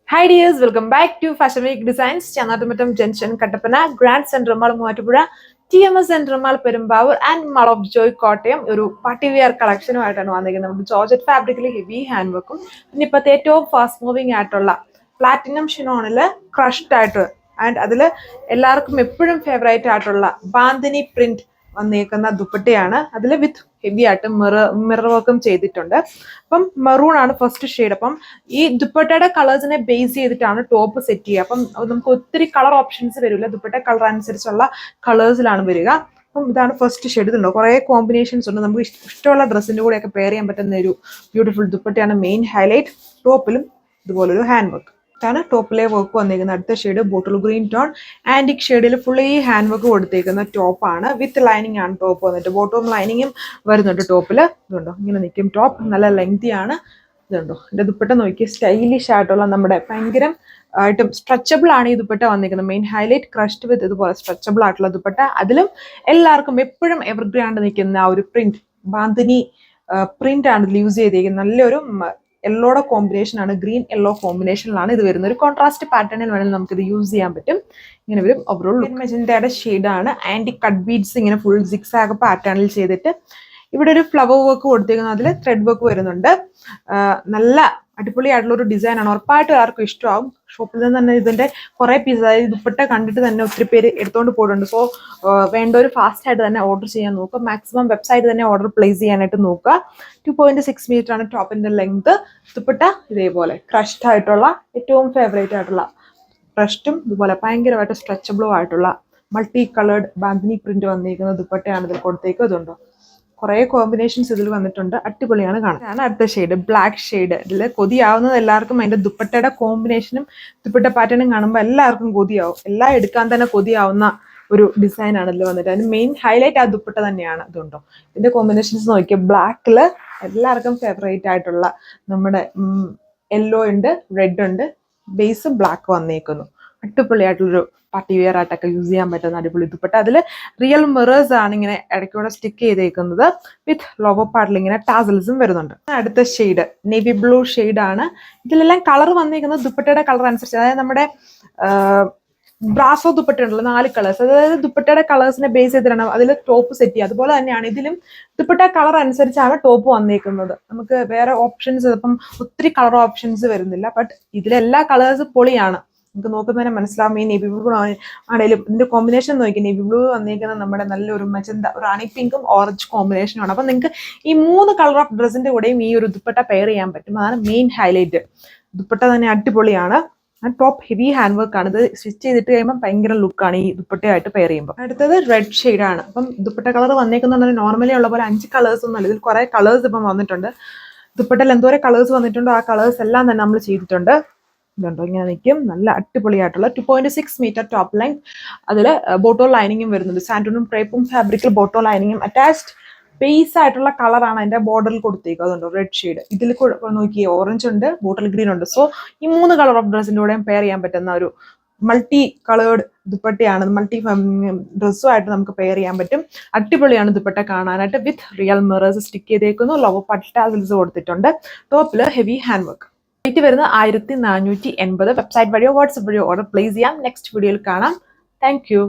Hi dears, welcome back to Fashion Week Designs, Chanatamatam Junction, Kattapana, Grand Central Mall, Muatupura, TMS Central Mall, Perumbavoor, and Mall of Joy, Kottayam, ഒരു party wear കളക്ഷനുമായിട്ടാണ് വന്നിരിക്കുന്നത്. നമുക്ക് georgette ഫാബ്രിക്കിൽ heavy hand വർക്കും പിന്നെ ഇപ്പോഴത്തെ ഏറ്റവും fast moving ആയിട്ടുള്ള platinum ഷിനോണിൽ crushed ആയിട്ട് ആൻഡ് അതിൽ എല്ലാവർക്കും എപ്പോഴും ഫേവറേറ്റ് ആയിട്ടുള്ള ബാന്തിനി പ്രിന്റ് വന്നേക്കുന്ന ദുപ്പട്ടയാണ്. അതിൽ വിത്ത് ഹെവി ആയിട്ട് മിറർ വർക്കും ചെയ്തിട്ടുണ്ട്. അപ്പം മെറൂൺ ആണ് ഫസ്റ്റ് ഷെയ്ഡ്. അപ്പം ഈ ദുപ്പട്ടയുടെ കളേഴ്സിനെ ബേസ് ചെയ്തിട്ടാണ് ടോപ്പ് സെറ്റ് ചെയ്യുക. അപ്പം നമുക്ക് ഒത്തിരി കളർ ഓപ്ഷൻസ് വരില്ല, ദുപ്പട്ട കളർ അനുസരിച്ചുള്ള കളേഴ്സിലാണ് വരിക. അപ്പം ഇതാണ് ഫസ്റ്റ് ഷെയ്ഡ്. ഇതുണ്ടോ, കുറേ കോമ്പിനേഷൻസ് ഉണ്ട്. നമുക്ക് ഇഷ്ടമുള്ള ഡ്രസ്സിൻ്റെ കൂടെയൊക്കെ പെയർ ചെയ്യാൻ പറ്റുന്ന ഒരു ബ്യൂട്ടിഫുൾ ദുപ്പട്ടയാണ്. മെയിൻ ഹൈലൈറ്റ് ടോപ്പിലും ഇതുപോലൊരു ഹാൻഡ് വർക്ക് ാണ് ടോപ്പിലെ വർക്ക് വന്നിരിക്കുന്നത്. അടുത്ത shade bottle green tone antique ഷെയ്ഡിൽ ഫുള്ളി ഹാൻഡ് വർക്ക് കൊടുത്തേക്കുന്ന ടോപ്പാണ്. വിത്ത് ലൈനിങ് ആണ് ടോപ്പ് വന്നിട്ട്. ബോട്ടം ലൈനിങ്ങും വരുന്നുണ്ട് ടോപ്പിൽ. ഇതുണ്ടോ, ഇങ്ങനെ നിൽക്കും. ടോപ്പ് നല്ല ലെങ്തി ആണ്. ഇതുണ്ടോ, എൻ്റെ ദുപ്പട്ട നോക്കി സ്റ്റൈലിഷ് ആയിട്ടുള്ള നമ്മുടെ ഭയങ്കര ആയിട്ടും സ്ട്രെച്ചബിൾ ആണ് ഈ ദുപ്പട്ട വന്നിരിക്കുന്നത്. മെയിൻ ഹൈലൈറ്റ് ക്രഷ്ഡ് വിത്ത് ഇതുപോലെ സ്ട്രെച്ചബിൾ ആയിട്ടുള്ള ദുപ്പട്ട. അതിലും എല്ലാവർക്കും എപ്പോഴും എവർഗ്രാൻഡ് നിൽക്കുന്ന ആ ഒരു പ്രിന്റ്, ബാന്തിനി പ്രിന്റ് ആണ് ഇതിൽ യൂസ് ചെയ്തിരിക്കുന്നത്. നല്ലൊരു യെല്ലോയുടെ കോമ്പിനേഷൻ ആണ്, ഗ്രീൻ യെല്ലോ കോമ്പിനേഷനിലാണ് ഇത് വരുന്നത്. ഒരു കോൺട്രാസ്റ്റ് പാറ്റേണിൽ വേണമെങ്കിൽ നമുക്കിത് യൂസ് ചെയ്യാൻ പറ്റും. ഇങ്ങനെ വരും. ഓവറോൾ മെജന്തയുടെ ഷെയ്ഡാണ്. ആൻറ്റി കട്ട് ബീഡ്സ് ഇങ്ങനെ ഫുൾ സിക്സാഗ് പാറ്റേണിൽ ചെയ്തിട്ട് ഇവിടെ ഒരു ഫ്ലവർ വർക്ക് കൊടുത്തേക്കുന്നത്. അതിൽ ത്രെഡ് വർക്ക് വരുന്നുണ്ട്. നല്ല അടിപൊളിയായിട്ടുള്ള ഒരു ഡിസൈൻ ആണ്. ഉറപ്പായിട്ടും ആർക്കും ഇഷ്ടമാവും. ഷോപ്പിൽ നിന്ന് തന്നെ ഇതിന്റെ കുറെ പീസ്, അതായത് ദുപ്പട്ട കണ്ടിട്ട് തന്നെ ഒത്തിരി പേര് എടുത്തോണ്ട് പോയിട്ടുണ്ട്. സോ വേണ്ടവർ ഫാസ്റ്റ് ആയിട്ട് തന്നെ ഓർഡർ ചെയ്യാൻ നോക്കുക. മാക്സിമം വെബ്സൈറ്റ് തന്നെ ഓർഡർ പ്ലേസ് ചെയ്യാനായിട്ട് നോക്കുക. 2.6 മീറ്റർ ആണ് ടോപ്പിന്റെ ലെങ്ത്. ദുപ്പട്ട ഇതേപോലെ ക്രഷ്ഡ് ആയിട്ടുള്ള ഏറ്റവും ഫേവറേറ്റ് ആയിട്ടുള്ള ക്രഷ്ഡും ഇതുപോലെ ഭയങ്കരമായിട്ട് സ്ട്രെച്ചബിളും ആയിട്ടുള്ള മൾട്ടി കളേർഡ് ബാന്തിനി പ്രിന്റ് വന്നിരിക്കുന്ന ദുപ്പട്ടയാണ് ഇതിൽ കൊടുത്തേക്ക്. ഇതുണ്ടോ, കുറേ കോമ്പിനേഷൻസ് ഇതിൽ വന്നിട്ടുണ്ട്. അടിപൊളിയാണ് കാണാൻ. അടുത്ത ഷെയ്ഡ് ബ്ലാക്ക് ഷെയ്ഡ്. ഇതിൽ കൊതിയാവുന്നത് എല്ലാവർക്കും അതിന്റെ ദുപ്പട്ടയുടെ കോമ്പിനേഷനും ദുപ്പട്ട പാറ്റേണും കാണുമ്പോൾ എല്ലാവർക്കും കൊതിയാവും. എല്ലാം എടുക്കാൻ തന്നെ കൊതിയാവുന്ന ഒരു ഡിസൈനാണ് ഇതിൽ വന്നിട്ട്. അതിന് മെയിൻ ഹൈലൈറ്റ് ആ ദുപ്പട്ട തന്നെയാണ്. ഇതുണ്ടോ, ഇതിന്റെ കോമ്പിനേഷൻസ് നോക്കിയാൽ ബ്ലാക്കില് എല്ലാവർക്കും ഫേവറേറ്റ് ആയിട്ടുള്ള നമ്മുടെ യെല്ലോ ഉണ്ട്, റെഡ് ഉണ്ട്, ബേസ് ബ്ലാക്ക് വന്നേക്കുന്നു. അടിപൊളിയായിട്ടുള്ളൊരു പാർട്ടി വെയർ ആയിട്ടൊക്കെ യൂസ് ചെയ്യാൻ പറ്റുന്ന അടിപൊളി ദുപ്പട്ട. അതിൽ റിയൽ മിറേഴ്സ് ആണ് ഇങ്ങനെ ഇടയ്ക്കൂടെ സ്റ്റിക്ക് ചെയ്തേക്കുന്നത്. വിത്ത് ലോവർ പാർട്ടിൽ ഇങ്ങനെ ടാസൽസും വരുന്നുണ്ട്. അടുത്ത ഷെയ്ഡ് നേവി ബ്ലൂ ഷെയ്ഡാണ്. ഇതിലെല്ലാം കളർ വന്നിരിക്കുന്നത് ദുപ്പട്ടയുടെ കളർ അനുസരിച്ച്. അതായത് നമ്മുടെ ബ്രാസോ ദുപ്പട്ട ഉണ്ടല്ലോ, 4 കളേഴ്സ്. അതായത് ദുപ്പട്ടയുടെ കളേഴ്സിനെ ബേസ് ചെയ്തിട്ടാണ് അതിൽ ടോപ്പ് സെറ്റ് ചെയ്യുക. അതുപോലെ തന്നെയാണ് ഇതിലും ദുപ്പട്ട കളർ അനുസരിച്ചാണ് ടോപ്പ് വന്നേക്കുന്നത്. നമുക്ക് വേറെ ഓപ്ഷൻസ് ഇപ്പം ഒത്തിരി കളർ ഓപ്ഷൻസ് വരുന്നില്ല. ബട്ട് ഇതിലെല്ലാ കളേഴ്സ് പൊളിയാണ്. നമുക്ക് നോക്കുമ്പോൾ തന്നെ മനസ്സിലാവും. ഈ നേവി ബ്ലൂ ആണെങ്കിലും ഇതിന്റെ കോമ്പിനേഷൻ നോക്കി. നേവി ബ്ലൂ വന്നിരിക്കുന്നത് നമ്മുടെ നല്ലൊരു മജന്ത, ഒരു റാണി പിങ്കും ഓറഞ്ച് കോമ്പിനേഷനാണ്. അപ്പൊ നിങ്ങൾക്ക് ഈ 3 കളർ ഓഫ് ഡ്രസ്സിന്റെ കൂടെയും ഈ ഒരു ദുപ്പട്ട പെയർ ചെയ്യാൻ പറ്റും. അതാണ് മെയിൻ ഹൈലൈറ്റ്. ദുപ്പട്ട തന്നെ അടിപൊളിയാണ്. ടോപ്പ് ഹെവി ഹാൻഡ് വർക്ക് ആണ്. ഇത് സ്റ്റിച്ച് ചെയ്തിട്ട് കഴിയുമ്പോൾ ഭയങ്കര ലുക്കാണ് ഈ ദുപ്പട്ടയായിട്ട് പെയർ ചെയ്യുമ്പോൾ. അടുത്തത് റെഡ് ഷെയ്ഡാണ്. അപ്പം ദുപ്പട്ട കളർ വന്നേക്കുന്നുണ്ടെങ്കിൽ നോർമലി ഉള്ള പോലെ 5 കളേഴ്സ് ഒന്നും അല്ല. ഇതിൽ കുറെ കളേഴ്സ് ഇപ്പം വന്നിട്ടുണ്ട്. ദുപ്പട്ടയിൽ എന്തോരം കളേഴ്സ് വന്നിട്ടുണ്ടോ ആ കളേഴ്സ് എല്ലാം തന്നെ നമ്മൾ ചെയ്തിട്ടുണ്ട്. ഇതുണ്ടോ, ഇങ്ങനെ നിൽക്കും. നല്ല അടിപൊളിയായിട്ടുള്ള 2.6 മീറ്റർ ടോപ്പ് ലെങ്ത്. അതിൽ ബോട്ടോ ലൈനിങ്ങും വരുന്നുണ്ട്. സാൻറ്റൂണും ക്രേപ്പും ഫാബ്രിക്കിൽ ബോട്ടോ ലൈനിങ്ങും അറ്റാച്ച്ഡ്. ബേസ് ആയിട്ടുള്ള കളറാണ് അതിന്റെ ബോർഡറിൽ കൊടുത്തേക്കുക. അതുണ്ടോ, റെഡ് ഷെയ്ഡ്. ഇതിൽ നോക്കി ഓറഞ്ച് ഉണ്ട്, ബോട്ടിൽ ഗ്രീൻ ഉണ്ട്. സോ ഈ 3 കളർ ഓഫ് ഡ്രസ്സിന്റെ കൂടെയും പെയർ ചെയ്യാൻ പറ്റുന്ന ഒരു മൾട്ടി കളേർഡ് ദുപ്പട്ടയാണ്. മൾട്ടി ഡ്രസ്സുമായിട്ട് നമുക്ക് പെയർ ചെയ്യാൻ പറ്റും. അടിപൊളിയാണ് ദുപ്പട്ട കാണാനായിട്ട്. വിത്ത് റിയൽ മിറേഴ്സ് സ്റ്റിക്ക് ചെയ്തേക്കുന്നു. ലോവർ പാർട്ട് ടാസൽസ് കൊടുത്തിട്ടുണ്ട്. ടോപ്പിൽ ഹെവി ഹാൻഡ് വർക്ക്. റേറ്റ് വരുന്നത് 1480. വെബ്സൈറ്റ് വഴിയോ വാട്സ്ആപ്പ് വഴിയോ ഓർഡർ പ്ലേസ് ചെയ്യാം. നെക്സ്റ്റ് വീഡിയോയിൽ കാണാം. Thank you.